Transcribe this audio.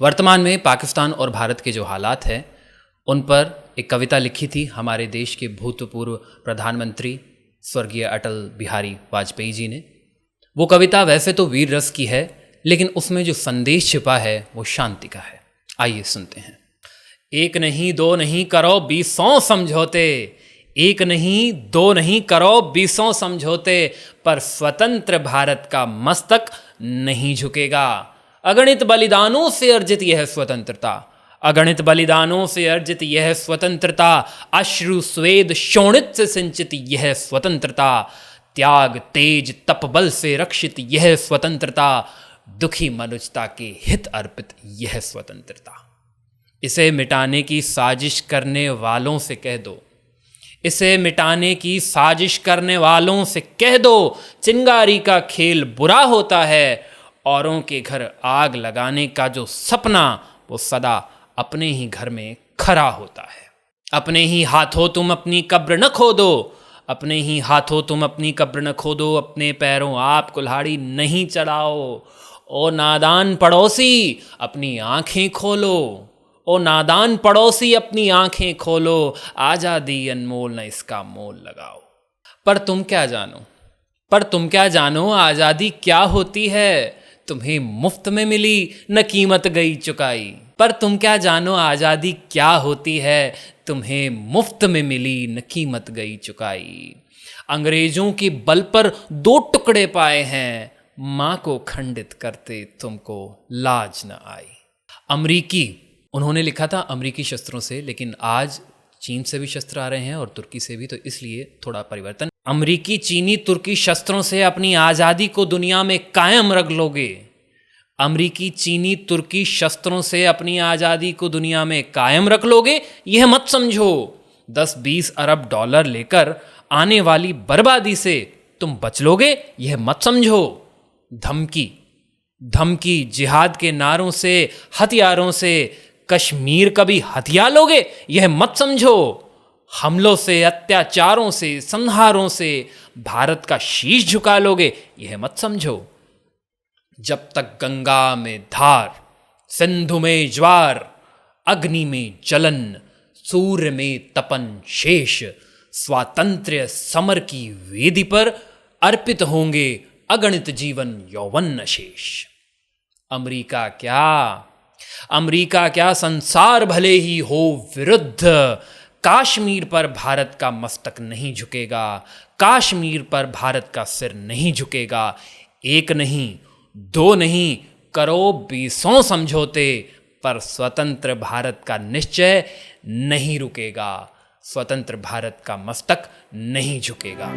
वर्तमान में पाकिस्तान और भारत के जो हालात हैं उन पर एक कविता लिखी थी हमारे देश के भूतपूर्व प्रधानमंत्री स्वर्गीय अटल बिहारी वाजपेयी जी ने। वो कविता वैसे तो वीर रस की है, लेकिन उसमें जो संदेश छिपा है वो शांति का है। आइए सुनते हैं। एक नहीं दो नहीं करो बीसों समझौते, एक नहीं दो नहीं करो बीसों समझौते, पर स्वतंत्र भारत का मस्तक नहीं झुकेगा। अगणित बलिदानों से अर्जित यह स्वतंत्रता, अगणित बलिदानों से अर्जित यह स्वतंत्रता, अश्रु स्वेद शोणित से सिंचित यह स्वतंत्रता, त्याग तेज तपबल से रक्षित यह स्वतंत्रता, दुखी मनुष्यता के हित अर्पित यह स्वतंत्रता। इसे मिटाने की साजिश करने वालों से कह दो, इसे मिटाने की साजिश करने वालों से कह दो, चिंगारी का खेल बुरा होता है, औरों के घर आग लगाने का जो सपना वो सदा अपने ही घर में खरा होता है। अपने ही हाथों तुम अपनी कब्र न खोदो, अपने ही हाथों तुम अपनी कब्र न खोदो, अपने पैरों आप कुल्हाड़ी नहीं चढ़ाओ। ओ नादान पड़ोसी अपनी आंखें खोलो, ओ नादान पड़ोसी अपनी आंखें खोलो, आजादी अनमोल न इसका मोल लगाओ। पर तुम क्या जानो, पर तुम क्या जानो आजादी क्या होती है, तुम्हें मुफ्त में मिली न कीमत गई चुकाई। पर तुम क्या जानो आजादी क्या होती है, तुम्हें मुफ्त में मिली न कीमत गई चुकाई। अंग्रेजों के बल पर दो टुकड़े पाए हैं, माँ को खंडित करते तुमको लाज न आई। अमरीकी, उन्होंने लिखा था अमरीकी शस्त्रों से, लेकिन आज चीन से भी शस्त्र आ रहे हैं और तुर्की से भी, तो इसलिए थोड़ा परिवर्तन। अमरीकी चीनी तुर्की शस्त्रों से अपनी आज़ादी को दुनिया में कायम रख लोगे, अमरीकी चीनी तुर्की शस्त्रों से अपनी आज़ादी को दुनिया में कायम रख लोगे, यह मत समझो। 10-20 अरब डॉलर लेकर आने वाली बर्बादी से तुम बच लोगे, यह मत समझो। धमकी, धमकी जिहाद के नारों से हथियारों से कश्मीर कभी हथिया लोगे, यह मत समझो। हमलों से अत्याचारों से संहारों से भारत का शीश झुका लोगे, यह मत समझो। जब तक गंगा में धार, सिंधु में ज्वार, अग्नि में जलन, सूर्य में तपन शेष, स्वातंत्र्य समर की वेदी पर अर्पित होंगे अगणित जीवन यौवन शेष। अमेरिका क्या, अमेरिका क्या संसार भले ही हो विरुद्ध, काश्मीर पर भारत का मस्तक नहीं झुकेगा, काश्मीर पर भारत का सिर नहीं झुकेगा। एक नहीं दो नहीं करो बीसों समझौते, पर स्वतंत्र भारत का निश्चय नहीं रुकेगा, स्वतंत्र भारत का मस्तक नहीं झुकेगा।